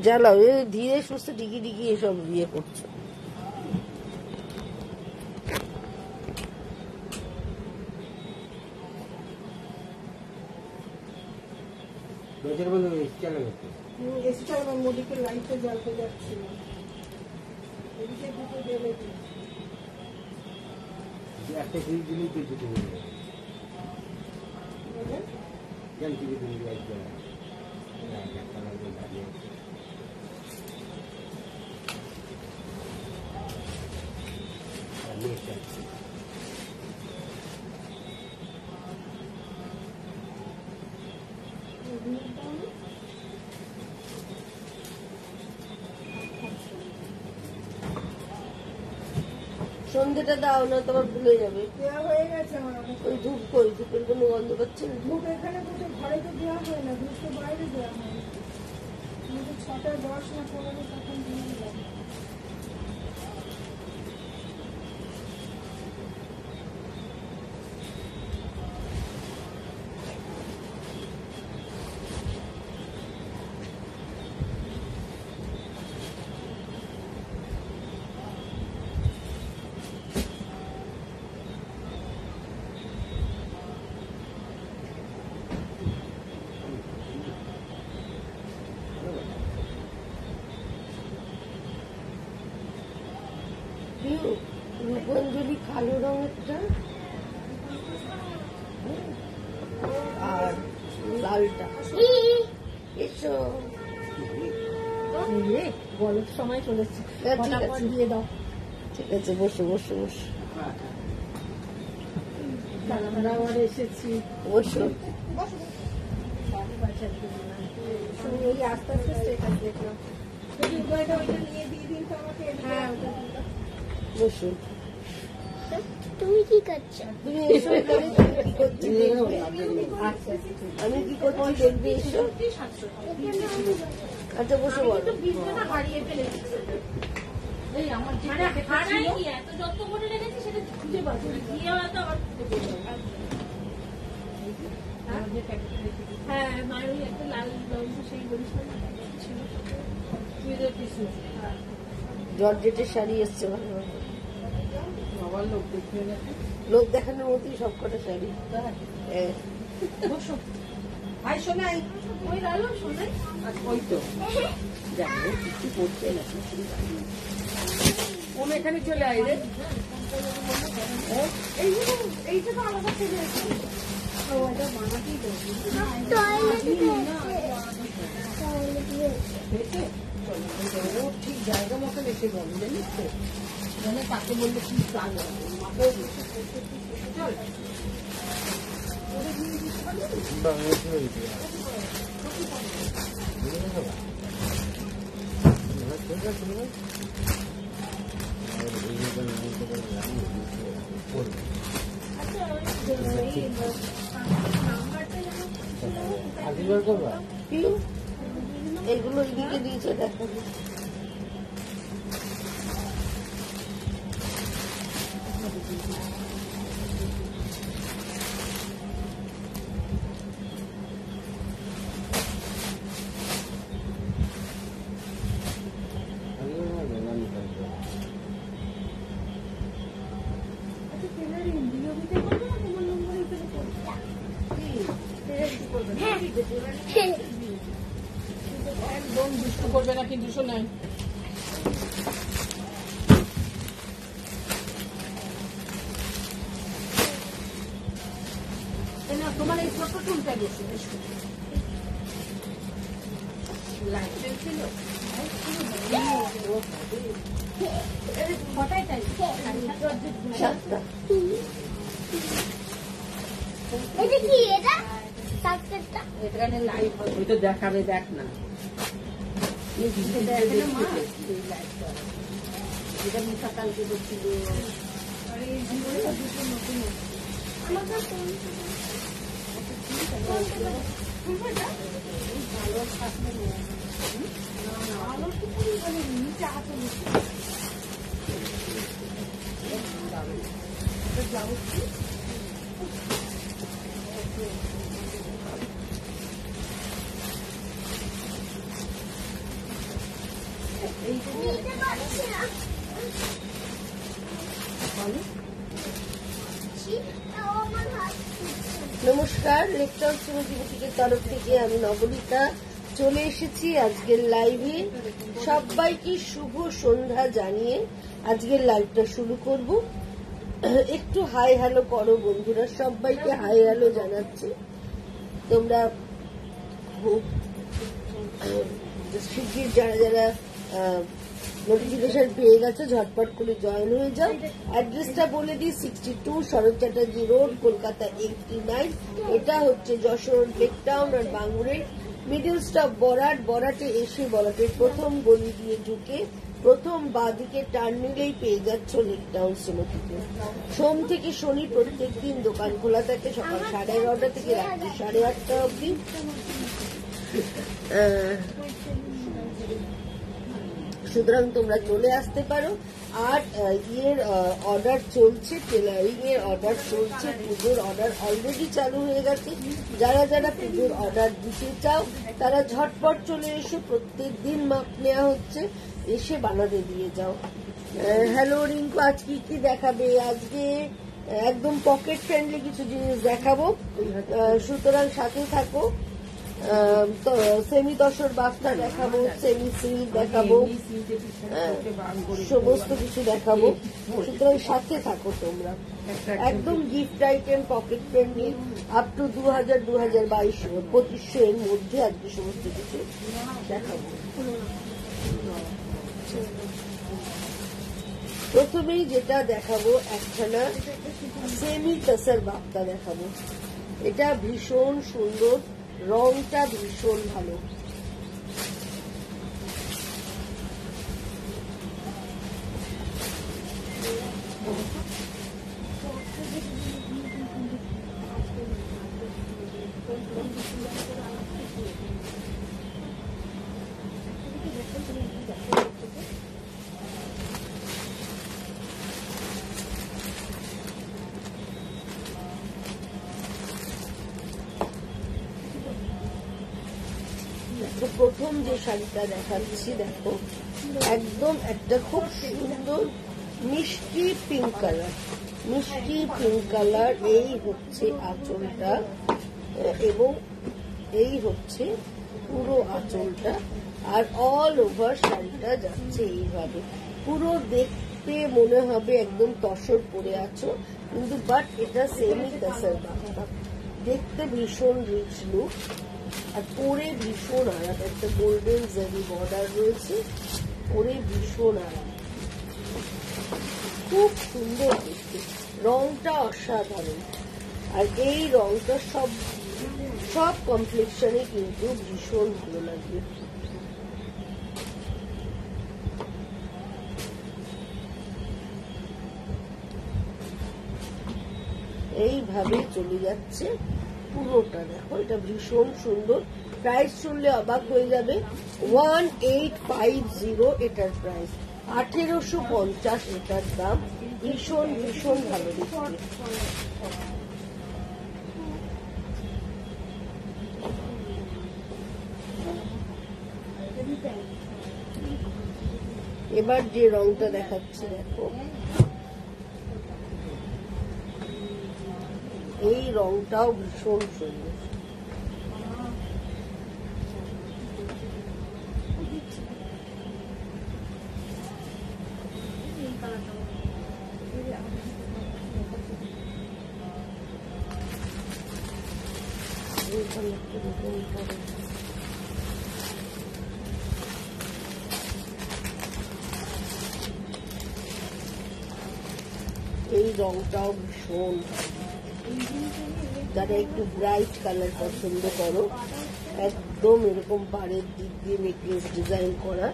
জ্বালা ধীরে সুস্থে ডিগি ডিগি এসব বিয়ে করছো। মোদিকে লাইটে জ্বালতে যাচ্ছিল এদিকে দুটো জ্বেলে একটা দিন দিলেই তো দুটো সন্ধ্যেটা দাও না তোমার ভুলে যাবে। দেওয়া হয়ে গেছে আমার ওই ধূপ কই, ধূপের কোনো গন্ধ পাচ্ছে না। ধূপ এখানে বসে ঘরে তো দেওয়া হয় না, ধূপ তো বাইরে দেওয়া হয়। 6টা 10 না 15 তখন দিয়ে দিলাম। রূপাঞ্জলি কালো রঙেরটা আর লালটা। এসো বলার সময় চলেছে, দিয়ে দাও। ঠিক আছে, বসো বসো বসো আমরা আবার এসেছি। বসো। এই আস্তে আস্তে স্টেটাস দেখলাম, ওইটা নিয়ে দিয়ে দিন তো আমাকে। হ্যাঁ বসো। তুমি কি করছো? তুমি এসো, কি করছি দেখবে। আমি কি করছি দেখবে, এসো। আচ্ছা বসে বলো। হারিয়ে ফেলেছি এই আমার এত যত্ন করে রেখেছি সেটা খুঁজে পাচ্ছি গিয়ে হয়তো আবার হ্যাঁ মায়ের ওই একটা লাল ব্লাউজ সেই বলিস জর্জেটের শাড়ি এসছে ভালো ভালো। লোক দেখানোর মতোই সব কটা শাড়ি। ভাই শোনাই ওই লালো শোনাই ওই তো জানো কিছু করছে না, ওম এখানে চলে আয় রে। এইটা তো আলাদা থেকে আছে। ওটা বানাতেই দেবে ঠিক জায়গা মতো এসে গেল জানিস তো, মানে তাকে বললে কি কাজ চল এগুলো এদিকে দিয়েছে দেখো। একদম দুষ্টু করবে না কিন্তু শোনাই। তোমার এই ছোট্ট চুলটা গেছে ছিল দেখাবে, দেখ না এটা মিঠা কালকে করছিল। নমস্কার, লেকটাউন শ্রীমতী বুটিকের তরফ থেকে আমি নবনীতা চলে এসেছি আজকের লাইভে। সবাইকে শুভ সন্ধ্যা জানিয়ে আজকের লাইভটা শুরু করব। একটু হাই হ্যালো করো বন্ধুরা, সবাইকে হাই হ্যালো জানাচ্ছি। তোমরা খুব শিগগির যারা যারা নোটিফিকেশন পেয়ে গেছে ঝটপট করে জয়েন হয়ে যাও। অ্যাড্রেসটা বলে দিই, 62 শরৎ চ্যাটার্জি রোড, কলকাতা 89। এটা হচ্ছে যশোর লেকটাউন আর বাঙ্গুরের মিডল স্টপ বরাট। বরাটে এসে বরাটের প্রথম গলি দিয়ে ঢুকে প্রথম বাঁদিকে টার্ন নিলেই পেয়ে যাচ্ছ লেকটাউন শ্রীমতীতে। সোম থেকে শনি প্রত্যেক দিন দোকান খোলা থাকে সকাল 11:30 থেকে রাত্রি 8:30 অবধি। সুতরাং তোমরা চলে আসতে পারো। আর ইয়ের অর্ডার চলছে, টেলারিং এর অর্ডার চলছে, পুজোর অর্ডার অলরেডি চালু হয়ে গেছে। যারা যারা পুজোর অর্ডার দিতে চাও তারা ঝটপট চলে এসো। প্রত্যেক দিন মাপ নেওয়া হচ্ছে, এসে বানাতে দিয়ে যাও। হ্যালো রিঙ্কু, আজ কি কি দেখাবে? আজকে একদম পকেট ফ্রেন্ডলি কিছু জিনিস দেখাবো, সুতরাং সাথে থাকো। সেমি তসর বাফটা দেখাবো, সেমি সিল্ক দেখাবো, সমস্ত কিছু দেখাবো, সুতরাং সাথে থাকো তোমরা। একদম gift item, pocket friendly, up to 2000-2200 এর মধ্যে আজকে সমস্ত কিছু দেখাবো। প্রথমেই যেটা দেখাবো, একখানা সেমি তসর বাফটা দেখাবো। এটা ভীষণ সুন্দর, রংটা ভীষণ ভালো। প্রথম যে শাড়িটা দেখাচ্ছি দেখো, একদম একটা খুব সুন্দর মিষ্টি পিঙ্ক কালার, মিষ্টি পিঙ্ক কালার। এই হচ্ছে আঁচলটা এবং এই হচ্ছে পুরো আঁচলটা, আর অল ওভার শাড়িটা যাচ্ছে এইভাবে। পুরো দেখতে মনে হবে একদম তসর পরে আছো, কিন্তু বাট এটা সেমি তসর বাফটা। দেখতে ভীষণ রিচ লুক, আর পরে ভীষণ আরাম। একটা গোল্ডেন জারি বর্ডার রয়েছে, পরে ভীষণ আরাম, খুব সুন্দর দেখতে। রংটা অসাধারণ, আর এই রংটা সব কমপ্লেকশনে কিন্তু ভীষণ ভালো লাগবে। এইভাবে চলে যাচ্ছে পুরোটা। দেখো, এটা ভীষণ সুন্দর। প্রাইস শুনলে অবাক হয়ে যাবে, 1850 এটার প্রাইস, 1850 এটার দাম। ভীষণ ভীষণ ভালো দেখতে। এবার যে রংটা দেখাচ্ছি দেখো, এই রংটাও ভীষণ সুন্দর। এই রংটাও ভীষণ ভালো। যারা একটু ব্রাইট কালার পছন্দ করো, একদম এরকম পাড়ের দিক দিয়ে নেকলেস ডিজাইন করা,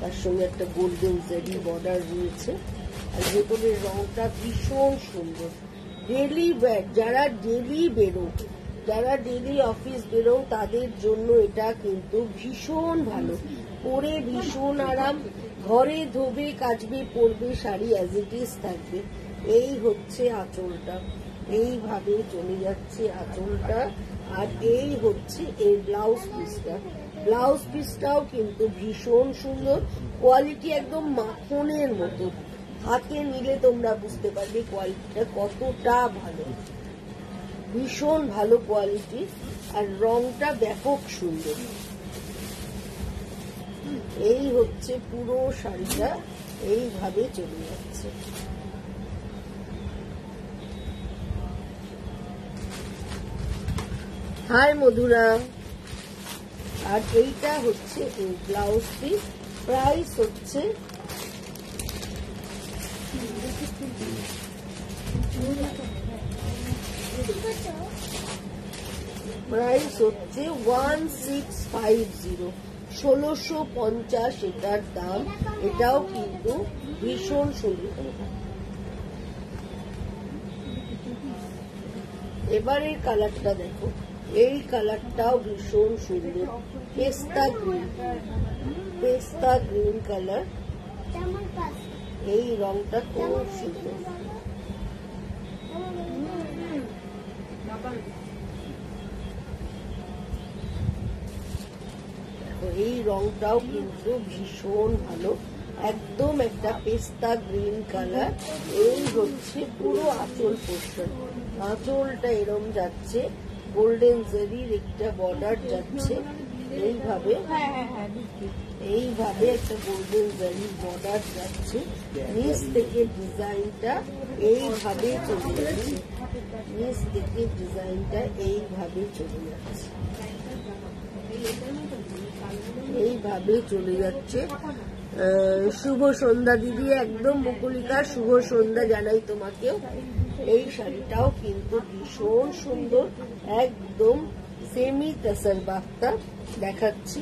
তার সঙ্গে একটা গোল্ডেন জারি বর্ডার রয়েছে, আর ভেতরের রংটা ভীষণ সুন্দর। ডেলি ওয়্যার, যারা ডেলি বেরো, যারা ডেলি অফিস বেরো, তাদের জন্য এটা কিন্তু ভীষণ ভালো। পরে ভীষণ আরাম, ঘরে ধোবে, কাচবে, পরবে, শাড়ি অ্যাজ ইট ইজ থাকবে। এই হচ্ছে আঁচলটা, এইভাবে চলে যাচ্ছে আঁচলটা, আর এই হচ্ছে এর ব্লাউজ পিসটা। ব্লাউজ পিসটাও কিন্তু ভীষণ সুন্দর, কোয়ালিটি একদম মাখনের মতো। হাতে নিলে তোমরা বুঝতে পারবে কোয়ালিটিটা কতটা ভালো, ভীষণ ভালো কোয়ালিটি। আর রংটা ব্যাপক সুন্দর। এই হচ্ছে পুরো শাড়িটা, এইভাবে চলে যাচ্ছে। হাই মধুরা। আর এইটা হচ্ছে এই ব্লাউজ পিস, প্রাইস হচ্ছে প্রাইস হচ্ছে 1650, 1650 এটার দাম। এটাও কিন্তু ভীষণ সুন্দর। এবার এই কালারটা দেখো, এই কালারটাও ভীষণ সুন্দর, পেস্তা গ্রিন কালার। এই রংটা খুব সুন্দর। এই রংটাও কিন্তু ভীষণ ভালো, একদম একটা পেস্তা গ্রিন কালার। এই হচ্ছে পুরো আঁচল পোর্শন, আঁচলটা এরম যাচ্ছে, গোল্ডেন জেরির একটা বর্ডার যাচ্ছে, এইভাবে একটা গোল্ডেন জেরির বর্ডার যাচ্ছে। নিচ থেকে ডিজাইনটা এইভাবে চলে যাচ্ছে, নিচ থেকে ডিজাইনটা এইভাবে চলে যাচ্ছে, এইভাবে চলে যাচ্ছে। শুভ সন্ধ্যা দিদি, একদম মুকুলিকা শুভ সন্ধ্যা জানাই তোমাকেও। এই শাড়িটাও কিন্তু ভীষণ সুন্দর, একদম সেমি তাসার বাফতা দেখাচ্ছি,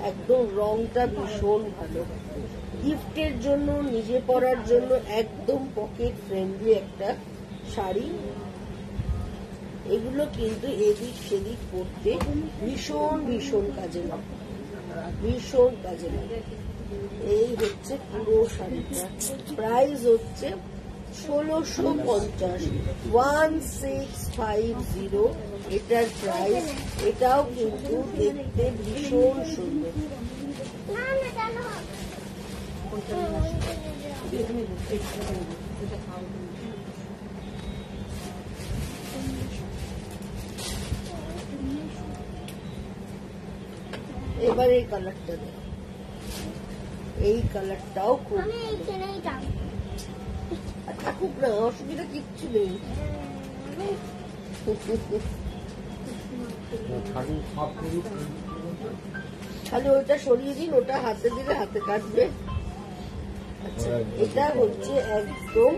একদম রংটা ভীষণ ভালো। গিফটের জন্য, নিজে পরার জন্য একদম পকেট ফ্রেন্ডলি একটা শাড়ি। এগুলো কিন্তু এদিক সেদিক পড়তে ভীষণ ভীষণ কাজে লাগে, ভীষণ কাজে লাগে। এই হচ্ছে পুরো শাড়িটা, প্রাইস হচ্ছে 1650, 1650 এটার প্রাইস। এটাও কিন্তু দেখতে ভীষণ সুন্দর। এবার এই কালারটা দেখো, এই কালারটাও খুব খুব না, অসুবিধা কিচ্ছু নেই। খালি ওইটা সরিয়ে দিন, ওটা হাতে দিলে হাতে কাটবে। আচ্ছা, এটা হচ্ছে একদম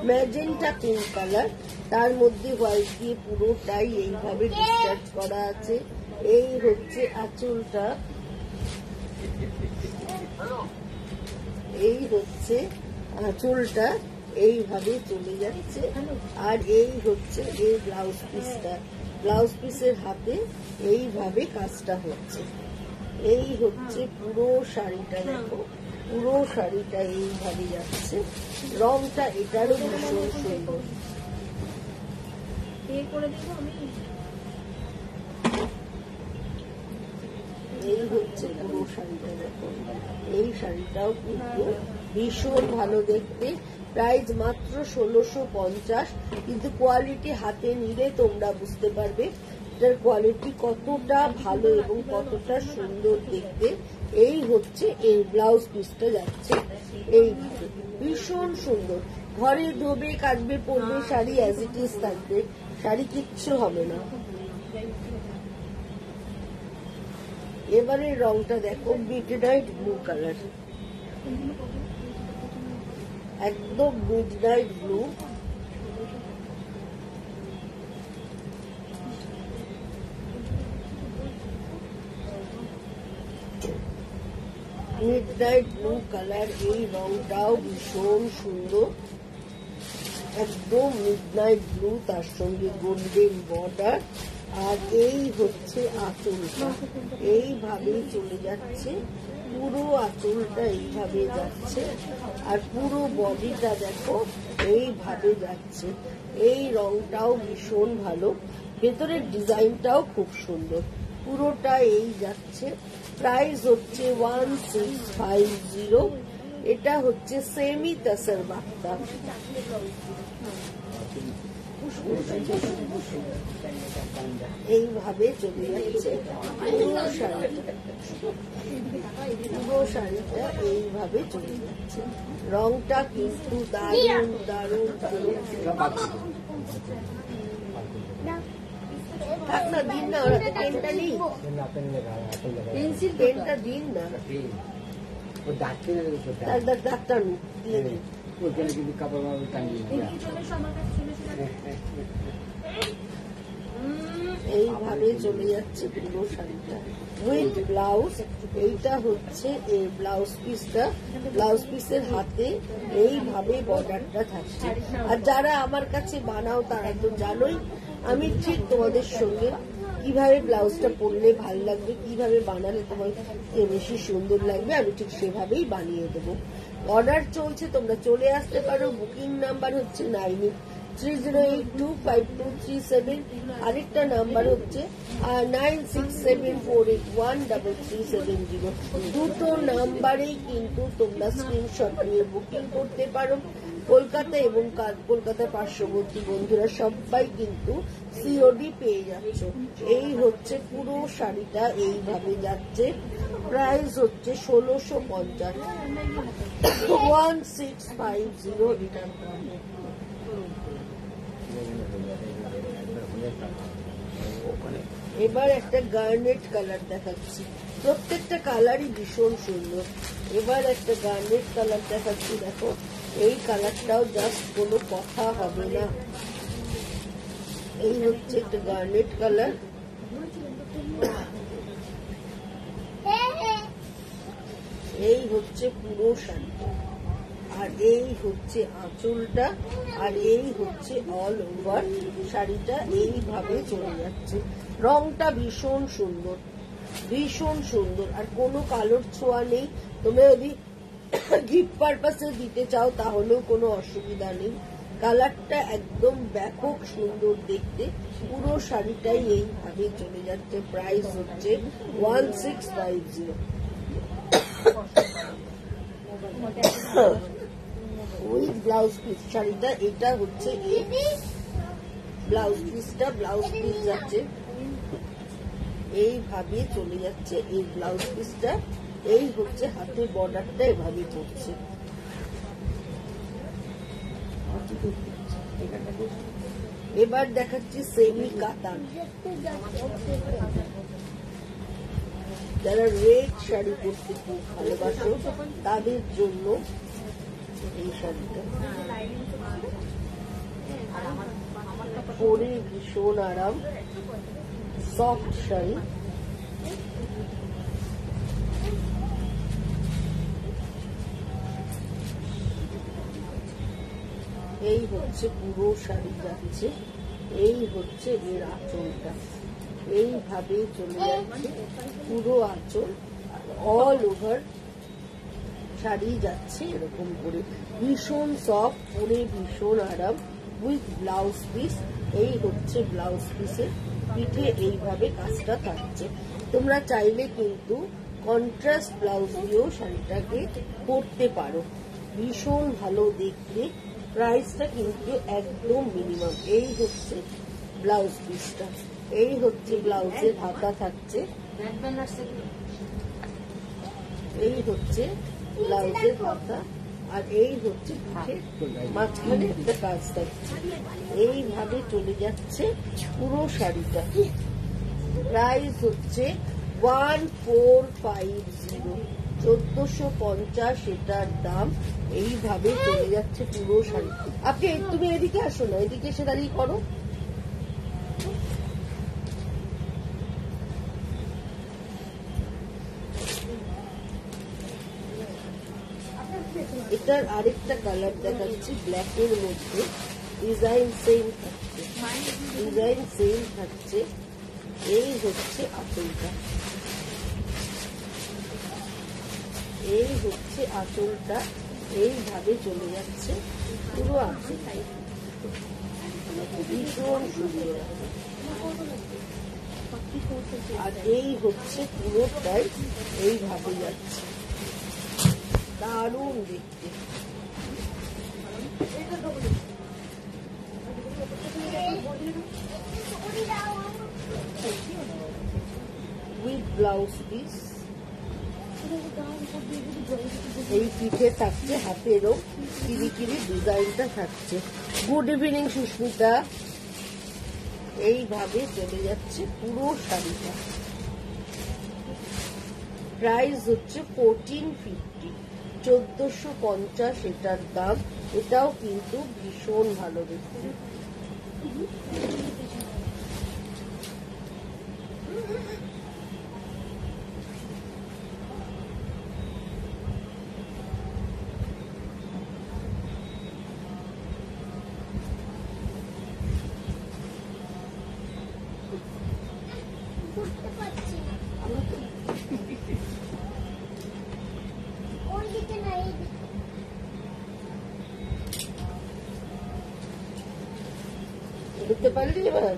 ম্যাজেন্টা পিঙ্ক কালার, তার মধ্যে হোয়াইট দিয়ে পুরোটাই এইভাবে ডিসচার্জ করা আছে। এই হচ্ছে আঁচলটা, এই হচ্ছে আঁচলটা এইভাবে চলে যাচ্ছে। আর এই হচ্ছে এই ব্লাউজ পিসটা, ব্লাউজ পিসের হাতে এইভাবে কাজটা হচ্ছে। এই হচ্ছে পুরো শাড়িটা, দেখো পুরো শাড়িটা এইভাবে যাচ্ছে। রংটা এটারও ভীষণ সুন্দর। এই হচ্ছে পুরো শাড়িটা, দেখো এই শাড়িটাও কিন্তু ভীষণ ভালো দেখতে। প্রাইস মাত্র 1650, কিন্তু কোয়ালিটি হাতে নিলে তোমরা বুঝতে পারবে এটার কোয়ালিটি কতটা ভালো এবং কতটা সুন্দর দেখতে। এই হচ্ছে এই ব্লাউজ পিসটা যাচ্ছে এইভাবে, ভীষণ সুন্দর। ঘরে ধোবে, কাটবে, পরবে, শাড়ি অ্যাজ ইট ইজ থাকবে, শাড়ি কিচ্ছু হবে না। এবারে রংটা দেখো, মিডনাইট ব্লু কালার, একদম midnight blue. Midnight blue colour, এই রংটাও ভীষণ সুন্দর, একদম মিডনাইট ব্লু, তার সঙ্গে গোল্ডেন বর্ডার। আর এই হচ্ছে আঁচলটা, এইভাবেই চলে যাচ্ছে, পুরো আঁচলটা এইভাবে যাচ্ছে। আর পুরো বডিটা দেখো এইভাবে যাচ্ছে। এই রংটাও ভীষণ ভালো, ভেতরের ডিজাইনটাও খুব সুন্দর। পুরোটা এই যাচ্ছে। প্রাইস হচ্ছে 1650। এটা হচ্ছে সেমি তাসার বাক্তা। এইভাবে চলে যাচ্ছে পুরো শাড়িটা, পুরো শাড়িটা এইভাবে চলে যাচ্ছে। রংটা কিন্তু দারুণ দারুণ দারুণ। থাক না, দিন না, ওরা তো পেনটা নেই, পেন্সিল পেনটা দিন না, ডাক্তার দিয়ে দিন। এইভাবে চলে যাচ্ছে পুরো শাড়িটা উইথ ব্লাউজ। এইটা হচ্ছে এই ব্লাউজ পিসটা, ব্লাউজ পিসের হাতে এইভাবে বর্ডারটা থাকছে। আর যারা আমার কাছে বানাও তারা তো জানোই আমি ঠিক তোমাদের সঙ্গে কিভাবে ব্লাউজটা পরলে ভালো লাগবে, কিভাবে বানালে তোমার বেশি সুন্দর লাগবে, আমি ঠিক সেভাবেই বানিয়ে দেবো। অর্ডার চলছে, তোমরা চলে আসতে পারো। বুকিং নাম্বার হচ্ছে 9830825237। আরেকটা নাম্বার হচ্ছে 9674813370। দুটো নাম্বারেই কিন্তু তোমরা স্ক্রিনশট নিয়ে বুকিং করতে পারো। কলকাতা এবং কলকাতার পার্শ্ববর্তী বন্ধুরা সবাই কিন্তু সিওডি পেয়ে যাচ্ছ। এই হচ্ছে পুরো শাড়িটা এইভাবে যাচ্ছে। প্রাইস হচ্ছে 1650, 1650। এবার একটা গার্নেট কালার দেখাচ্ছি, প্রত্যেকটা কালারই ভীষণ সুন্দর। এবার একটা গার্নেট কালার দেখাচ্ছি, দেখো এই কালারটাও জাস্ট কোনো কথা হবে না। এই হচ্ছে একটা গার্নেট কালার। এই হচ্ছে পুরো শাড়িটা, আর এই হচ্ছে আঁচলটা, আর এই হচ্ছে অল ওভার শাড়িটা এইভাবে চলে যাচ্ছে। রংটা ভীষণ সুন্দর, ভীষণ সুন্দর, আর কোনো কালোর ছোঁয়া নেই। তোমরা যদি গিফট পারপাসে দিতে চাও তাহলেও কোনো অসুবিধা নেই। কালারটা একদম ব্যাপক সুন্দর দেখতে। পুরো শাড়িটাই এইভাবে চলে যাচ্ছে। প্রাইস হচ্ছে 1650 উইথ ব্লাউজ পিস। শাড়িটা এটা হচ্ছে ব্লাউজ পিসটা, ব্লাউজ পিস যাচ্ছে এইভাবে চলে যাচ্ছে এই ব্লাউজ পিসটা। এই হচ্ছে হাতে বর্ডারটা এভাবে পড়ছে। এবার দেখাচ্ছি সেমি কাতান। যারা রেড শাড়ি পরতে খুব ভালোবাসো তাদের জন্য এই শাড়িটা পরে ভীষণ আরাম, সফট শাড়ি। এই হচ্ছে পুরো শাড়ি যাচ্ছে। এই হচ্ছে এর আঁচলটা, এইভাবে চলে যাচ্ছে পুরো আঁচল, অল ওভার শাড়ি যাচ্ছে এরকম করে। ভীষণ সফট, পরে ভীষণ আরাম, উইথ ব্লাউজ পিস। এই হচ্ছে ব্লাউজ পিসের পিঠে এইভাবে কাজটা থাকছে। তোমরা চাইলে কিন্তু কন্ট্রাস্ট ব্লাউজ দিয়েও শাড়িটাকে পরতে পারো, ভীষণ ভালো দেখতে। প্রাইসটা কিন্তু একদম মিনিমাম। এই হচ্ছে ব্লাউজ পিসটা, এই হচ্ছে ব্লাউজের হাতা থাকছে, এই হচ্ছে ব্লাউজের হাতা, আর এই হচ্ছে পিঠে মাঝখানে একটা কাজ থাকছে। এইভাবে চলে যাচ্ছে পুরো শাড়িটা। প্রাইস হচ্ছে 1450, 1450 এটার দাম। এইভাবে চলে যাচ্ছে পুরো শাড়ি। আপনি তুমি এদিকে আসো না, এদিকে এসে দাঁড়িয়ে করো। এটার আরেকটা কালার দেখাচ্ছি ব্ল্যাকের মধ্যে। ডিজাইন সেম থাকছে, ডিজাইন সেম থাকছে। এই হচ্ছে আঁচলটা, এই হচ্ছে আঁচলটা, এইভাবে চলে যাচ্ছে পুরো আঁচল। ভীষণ সুন্দর। আর এই হচ্ছে পুরোটাই এইভাবে যাচ্ছে, দারুণ দেখতে। With blouse piece. এই পিঠে থাকছে হাতেরও কিরি ডিজাইনটা থাকছে। Good evening Susmita. এইভাবে চলে যাচ্ছে পুরো শাড়িটা। প্রাইস হচ্ছে 1450, 1450 এটার দাম। এটাও কিন্তু ভীষণ ভালো দেখতে। করতে পারছি না। ওর দিকে না, এই দিকে। দেখতে পারলি এবার?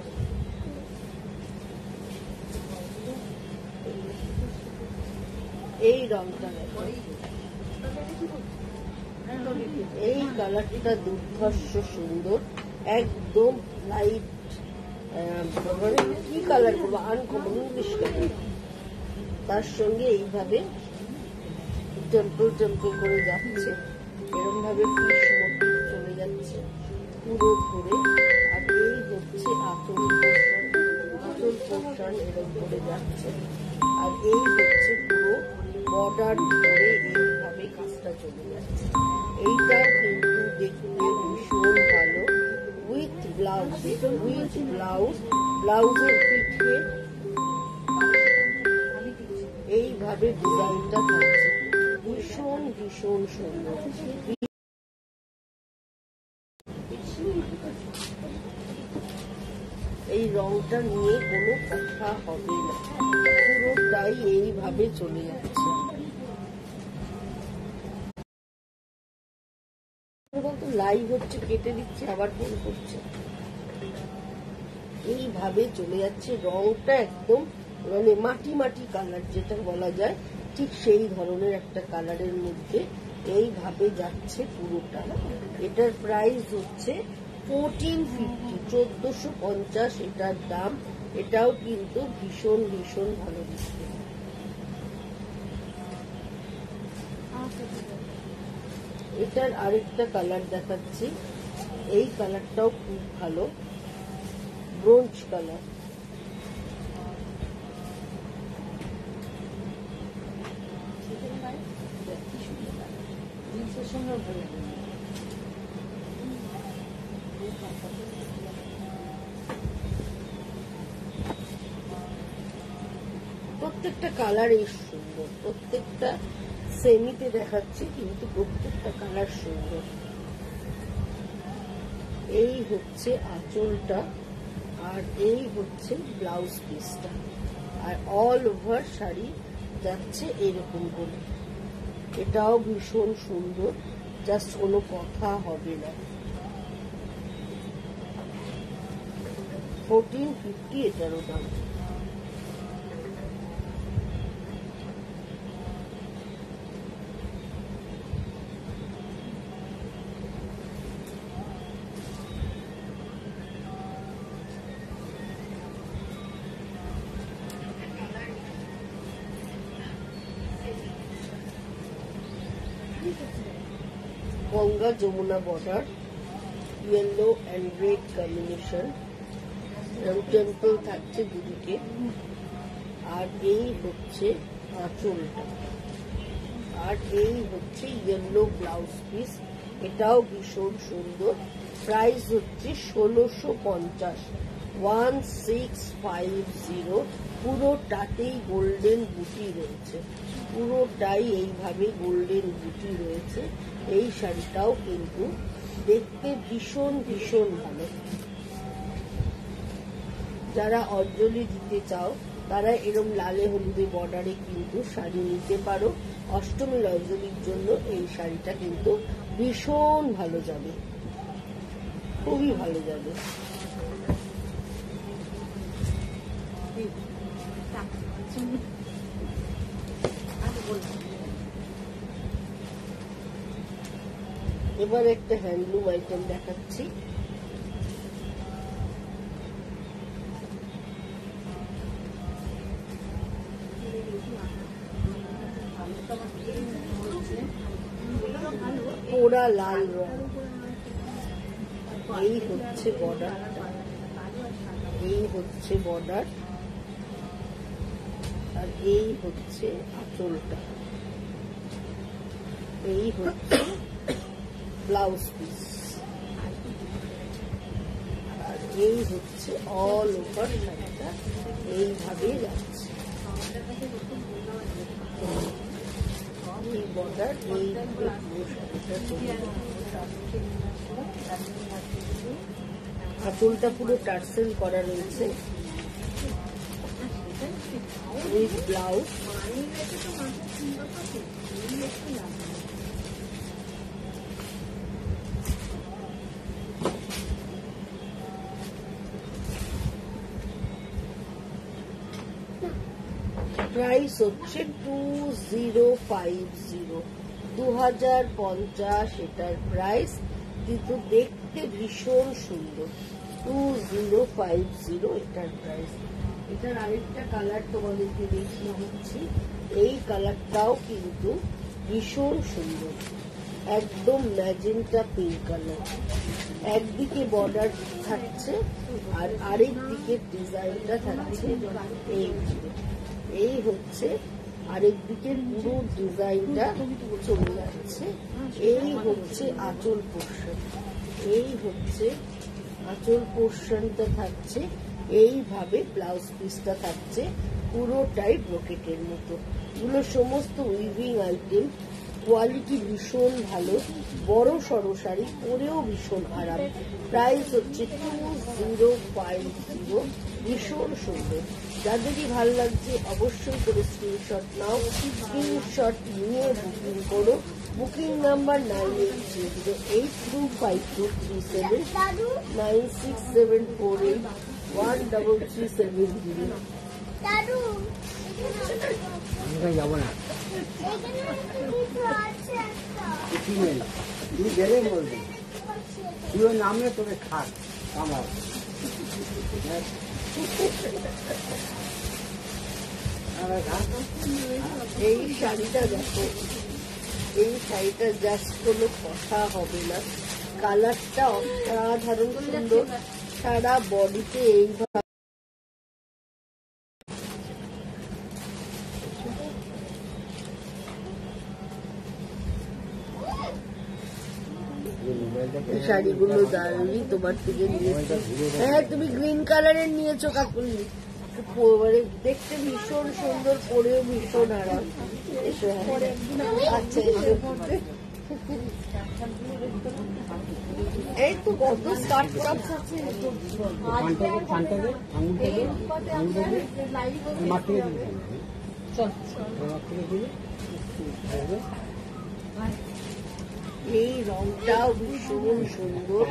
এই রংটা দেখো, এই কালারটা দুর্ধর্ষ সুন্দর, একদম লাইট, মানে কি কালার করবো, আনকমন ইংলিশ কালার। তার সঙ্গে এইভাবে টেম্পল করে যাচ্ছে, এরকম ভাবে ফিশ মোটিভ চলে যাচ্ছে পুরো ঘুরে। আর এই হচ্ছে আঁচল পোর্শন এরকম করে যাচ্ছে। আর এই হচ্ছে পুরো বর্ডার ধরে এইভাবে কাজটা চলে যাচ্ছে। এইটা কিন্তু দেখতে ভীষণ ভালো, উইথ ব্লাউজের পিঠে এইভাবে ডিজাইনটা থাকছে, ভীষণ সুন্দর। এই রংটা নিয়ে কোনো কথা হবে না, পুরোটাই এইভাবে চলে যাচ্ছে। লাইভ হচ্ছে, কেটে দিচ্ছে, আবার ফোন করছে। এইভাবে চলে যাচ্ছে, রংটা একদম মানে মাটি কালার যেটা বলা যায়, ঠিক সেই ধরনের একটা কালারের মধ্যে এইভাবে যাচ্ছে পুরোটা। এটার প্রাইস হচ্ছে 1450, 1450 এটার দাম। এটাও কিন্তু ভীষণ ভালো দেখতে। এটার আরেকটা কালার দেখাচ্ছি, এই কালারটাও খুব ভালো, ব্রোঞ্জ কালার। প্রত্যেকটা কালার এই সুন্দর, প্রত্যেকটা সেমিতে দেখাচ্ছি কিন্তু প্রত্যেকটা কালার সুন্দর। এই হচ্ছে আঁচলটা, আর এই হচ্ছে ব্লাউজ পিসটা, আর অল ওভার শাড়ি যাচ্ছে এরকম করে। এটাও ভীষণ সুন্দর, জাস্ট কোনো কথা হবে না। 1450 এটারও দাম। Ganga Jamuna border, yellow and red combination, temple থাকছে দুদিকে। আর এই হচ্ছে আঁচলটা, আর এই হচ্ছে ইয়েলো ব্লাউজ পিস। এটাও ভীষণ সুন্দর। প্রাইস হচ্ছে 1650, 1650। পুরোটাতেই গোল্ডেন বুটি রয়েছে, পুরোটাই এইভাবে গোল্ডেন বুটি রয়েছে। এই শাড়িটাও কিন্তু দেখতে ভীষণ ভালো। যারা অঞ্জলি দিতে চাও তারা এরম লালে হলুদে বর্ডারে কিন্তু শাড়ি নিতে পারো। অষ্টমীর অঞ্জলির জন্য এই শাড়িটা কিন্তু ভীষণ ভালো যাবে, খুবই ভালো যাবে। এবার একটা হ্যান্ডলুম আইটেম দেখাচ্ছি। পোড়া লাল রং, এই হচ্ছে বর্ডারটা, এই হচ্ছে বর্ডার, আর এই হচ্ছে আঁচলটা, এই হচ্ছে ব্লাউজ পিস, আর এই হচ্ছে অল ওভার শাড়িটা এইভাবে যাচ্ছে। এই বর্ডার এইভাবে পুরো শাড়িটা চলে যাচ্ছে। আঁচলটা পুরো টার্সেল করা রয়েছে উইথ ব্লাউজ। প্রাইস হচ্ছে 2050, 2050 এটার প্রাইস, কিন্তু দেখতে ভীষণ সুন্দর। 2050 এটার প্রাইস। এটার আরেকটা কালার তোমাদেরকে দেখিয়ে দিচ্ছি, এই কালারটাও কিন্তু ভীষণ সুন্দর, একদম ম্যাজেন্টা পিঙ্ক কালার। একদিকে বর্ডার থাকছে আর আরেক দিকের ডিজাইনটা থাকছে এই হচ্ছে, আরেক দিকের পুরো ডিজাইনটা চলে যাচ্ছে। এই হচ্ছে আঁচল পোর্শন, এই হচ্ছে আঁচল পোর্শনটা থাকছে এইভাবে, ব্লাউজ পিসটা থাকছে পুরোটাই ব্রোকেটের মতো। এগুলো সমস্ত উইভিং আইটেম, কোয়ালিটি ভীষণ ভালো, বড় সড়ো শাড়ি, পরেও ভীষণ আরাম। প্রাইস হচ্ছে 2050, ভীষণ সুন্দর। যাদেরই ভালো লাগছে অবশ্যই করে স্ক্রিনশট নাও, স্ক্রিনশট নিয়ে বুকিং করো। Booking number 9808252337 9674813370। দাদু আমি যাবো না, এখানে কিছু আছে একটা। কিছু নেই, তুই গেলে বলবি, তুই ওই নামলে তোকে খাট আমার। এই শাড়িটা দেখো, এই শাড়িটা জাস্ট কোনো কথা হবে না, কালারটা অসাধারণ সুন্দর, সারা বডিতে এইভাবে শাড়িগুলো দারুণই তোমার থেকে নিয়েছি। হ্যাঁ, তুমি গ্রিন কালারের নিয়েছো কাকুলি, দেখতে ভীষণ সুন্দর, পরেও ভীষণ আরাম। এসো, হ্যাঁ আচ্ছা এসো। এই তো কত স্কার্ট টপস আছে, এই রংটাও ভীষণ সুন্দর,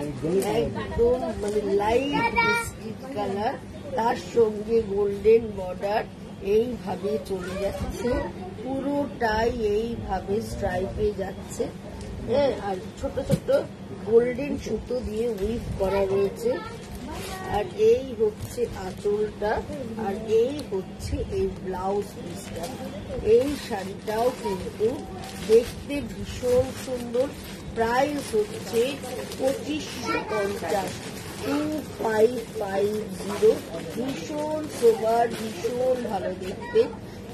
একদম মানে লাইট বিস্কিট কালার, তার সঙ্গে গোল্ডেন বর্ডার এইভাবে চলে যাচ্ছে, পুরোটাই এইভাবে স্ট্রাইপে যাচ্ছে। হ্যাঁ, আর ছোট ছোট গোল্ডেন সুতো দিয়ে উইভ করা রয়েছে। আর এই হচ্ছে আঁচলটা, আর এই হচ্ছে এই ব্লাউজ পিসটা। এই শাড়িটাও কিন্তু দেখতে ভীষণ সুন্দর। প্রাইস হচ্ছে 2550, 2550। ভীষণ সোবার, ভীষণ ভালো দেখতে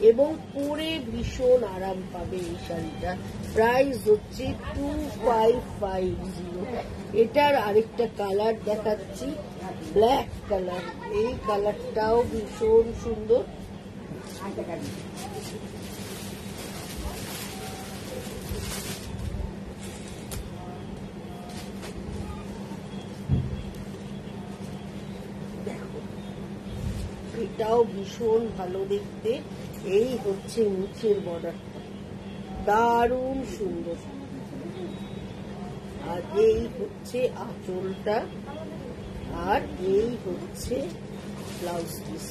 এবং পরে ভীষণ আরাম পাবে এই শাড়িটা। প্রাইস হচ্ছে 2550। এটার আরেকটা কালার দেখাচ্ছি, ব্ল্যাক কালার। এই কালারটাও ভীষণ সুন্দর। দেখো, এটাও ভীষণ ভালো দেখতে। এই হচ্ছে নিচের বর্ডারটা, দারুণ সুন্দর। আর এই হচ্ছে আঁচলটা, আর এই হচ্ছে ব্লাউজ পিস।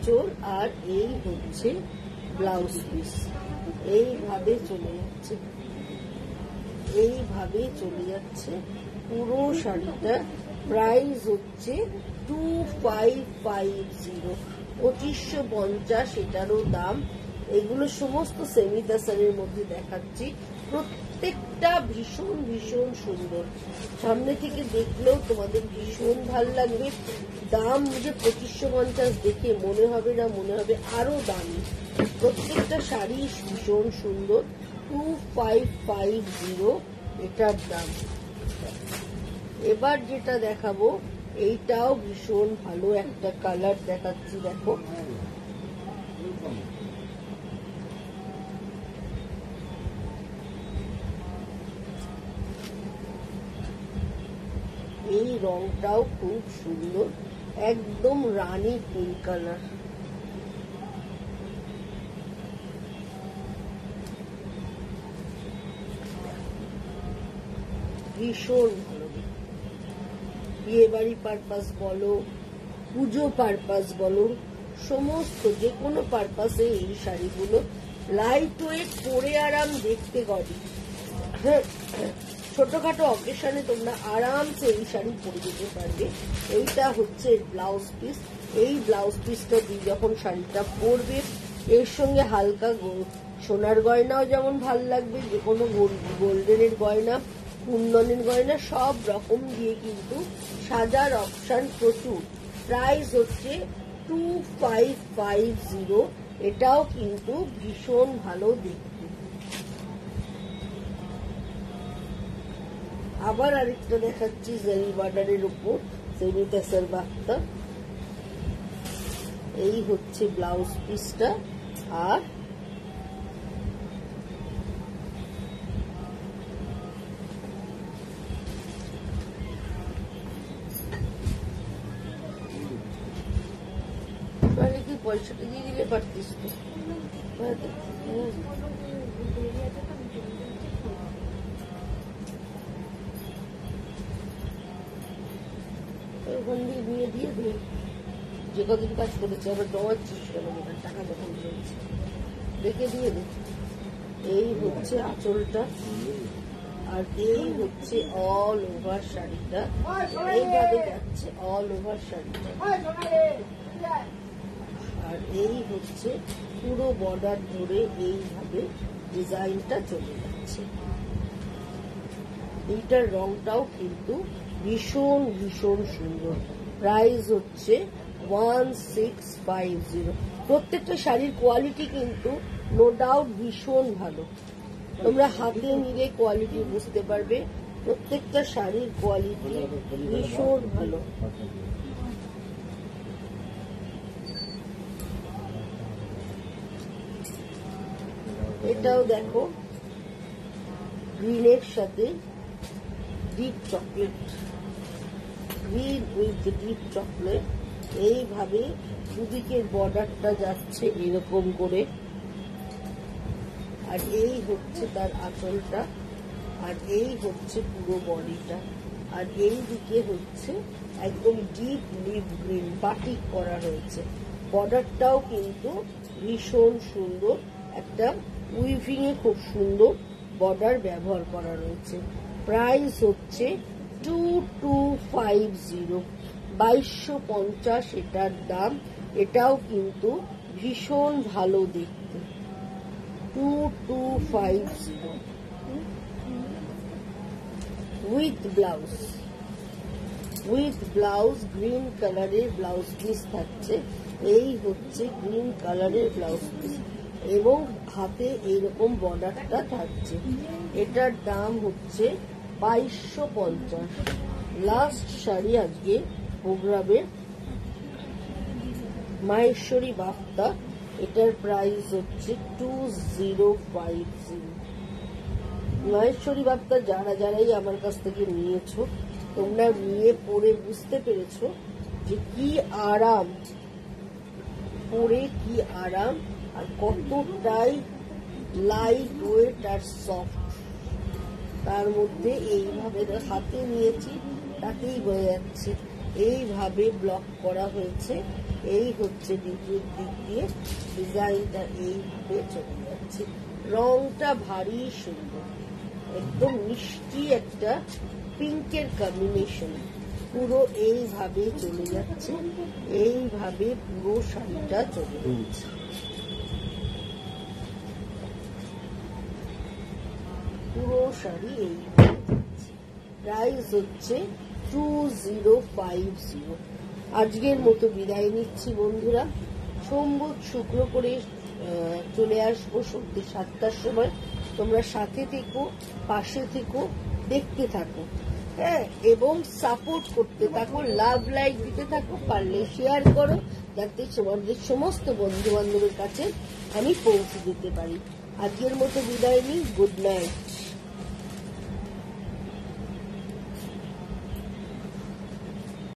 আঁচল আর এই হচ্ছে ব্লাউজ পিস। এইভাবে চলে যাচ্ছে, এইভাবে চলে যাচ্ছে পুরো শাড়িটা। প্রাইস হচ্ছে 2550, 2550 এটারও দাম। এগুলো সমস্ত সেমি তাসারের মধ্যে দেখাচ্ছি, প্রত্যেকটা ভীষণ ভীষণ সুন্দর। সামনে থেকে দেখলেও তোমাদের ভীষণ ভাল লাগবে। দাম যে 2550 দেখে মনে হবে না, মনে হবে আরো দামি। প্রত্যেকটা শাড়ি ভীষণ সুন্দর। 2550 এটার দাম। এবার যেটা দেখাবো এইটাও ভীষণ ভালো একটা কালার দেখাচ্ছি, দেখো। এই রংটাও খুব সুন্দর, একদম রানী পিঙ্ক কালার। ভীষণ ভালো। বিয়ে বাড়ি পারপাস বলো, পুজো পারপাস বলো, সমস্ত যে কোনো পারপাসে এই শাড়িগুলো লাইট ওয়েট, পরে আরাম, দেখতে গদি। ছোটখাটো অকেশনে তোমরা আরামসে এই শাড়ি পরে যেতে পারবে। এইটা হচ্ছে ব্লাউজ পিস। এই ব্লাউজ পিসটা দিয়ে যখন শাড়িটা পরবে, এর সঙ্গে হালকা সোনার গয়নাও যেমন ভাল লাগবে, যে কোনো গোল্ডেনের গয়না, কুন্দনের গয়না, সব রকম দিয়ে কিন্তু সাজার অপশন প্রচুর। প্রাইস হচ্ছে 2550। এটাও কিন্তু ভীষণ ভালো দেখতে। আবার আরেকটা দেখাচ্ছি জারি বর্ডারের উপর সেমি তাসার বাফতা। এই হচ্ছে ব্লাউজ পিসটা, আর কি পয়সাটা দিয়ে দিলে পারতিস তো। ওখান দিয়ে নিয়ে দিয়ে দিই, যে কদিন কাজ করেছে আবার জমাচ্ছিস কেন, টাকা যখন চলছে দেখে দিয়ে দে। এই হচ্ছে আঁচলটা, আর এই হচ্ছে অল ওভার শাড়িটা। এইভাবে যাচ্ছে অল ওভার শাড়িটা, আর এই হচ্ছে পুরো বর্ডার ধরে এইভাবে ডিজাইনটা চলে যাচ্ছে। এইটার রংটাও কিন্তু ভীষণ ভীষণ সুন্দর। প্রাইস হচ্ছে 1650। প্রত্যেকটা শাড়ির কোয়ালিটি কিন্তু নো ডাউট ভীষণ ভালো। তোমরা হাতে নিলে কোয়ালিটি বুঝতে পারবে। প্রত্যেকটা শাড়ির কোয়ালিটি ভীষণ ভালো। এটাও দেখো গ্রিনের সাথে deep chocolate, green with deep chocolate. এইভাবে দুদিকের বর্ডারটা যাচ্ছে এরকম করে, আর এই হচ্ছে তার আঁচলটা, আর এই হচ্ছে পুরো বডিটা, আর এই দিকে হচ্ছে একদম ডিপ লিভ গ্রিন বাটিক করা হয়েছে। বর্ডারটাও কিন্তু ভীষণ সুন্দর, একটা উইভিং এ খুব সুন্দর বর্ডার ব্যবহার করা রয়েছে। প্রাইস হচ্ছে 2250, 2250 এটার দাম। এটাও কিন্তু ভীষণ ভালো দেখতে। 2250 উইথ ব্লাউজ গ্রিন কালারের ব্লাউজ পিস থাকছে। এই হচ্ছে গ্রিন কালারের ব্লাউজ পিস এবং হাতে এইরকম বর্ডারটা থাকছে। এটার দাম হচ্ছে 2250। লাস্ট শাড়ি আজকে প্রোগ্রামের মাহেশ্বরী বাফতা। এটার প্রাইস হচ্ছে 2050। মাহেশ্বরী বাফতা যারাই আমার কাছ থেকে নিয়েছো, তোমরা নিয়ে পরে বুঝতে পেরেছো যে কি আরাম, পরে কি আরাম, আর কতটাই লাইট ওয়েট আর সফট। তার মধ্যে এইভাবে হাতে নিয়েছি তাতেই বোঝা যাচ্ছে, এইভাবে ব্লক করা হয়েছে। এই হচ্ছে ভিডিওর দিক দিয়ে ডিজাইনটা এইভাবে চলে যাচ্ছে। রংটা ভারী সুন্দর, একদম মিষ্টি একটা পিঙ্কের কম্বিনেশন, পুরো এইভাবে চলে যাচ্ছে, এইভাবে পুরো শাড়িটা চলে যাচ্ছে। পুরো শাড়ি এইভাবে যাচ্ছে। প্রাইস হচ্ছে 2050। আজকের মতো বিদায় নিচ্ছি বন্ধুরা। সোমবার শুক্র করে চলে আসবো সন্ধ্যে 7টার সময়। তোমরা সাথে থেকো, পাশে থেকো, দেখতে থাকো, হ্যাঁ, এবং সাপোর্ট করতে থাকো, লাভ লাইক দিতে থাকো, পারলে শেয়ার করো, যাতে তোমাদের সমস্ত বন্ধু বান্ধবের কাছে আমি পৌঁছে দিতে পারি। আজকের মতো বিদায় নিই। Good night.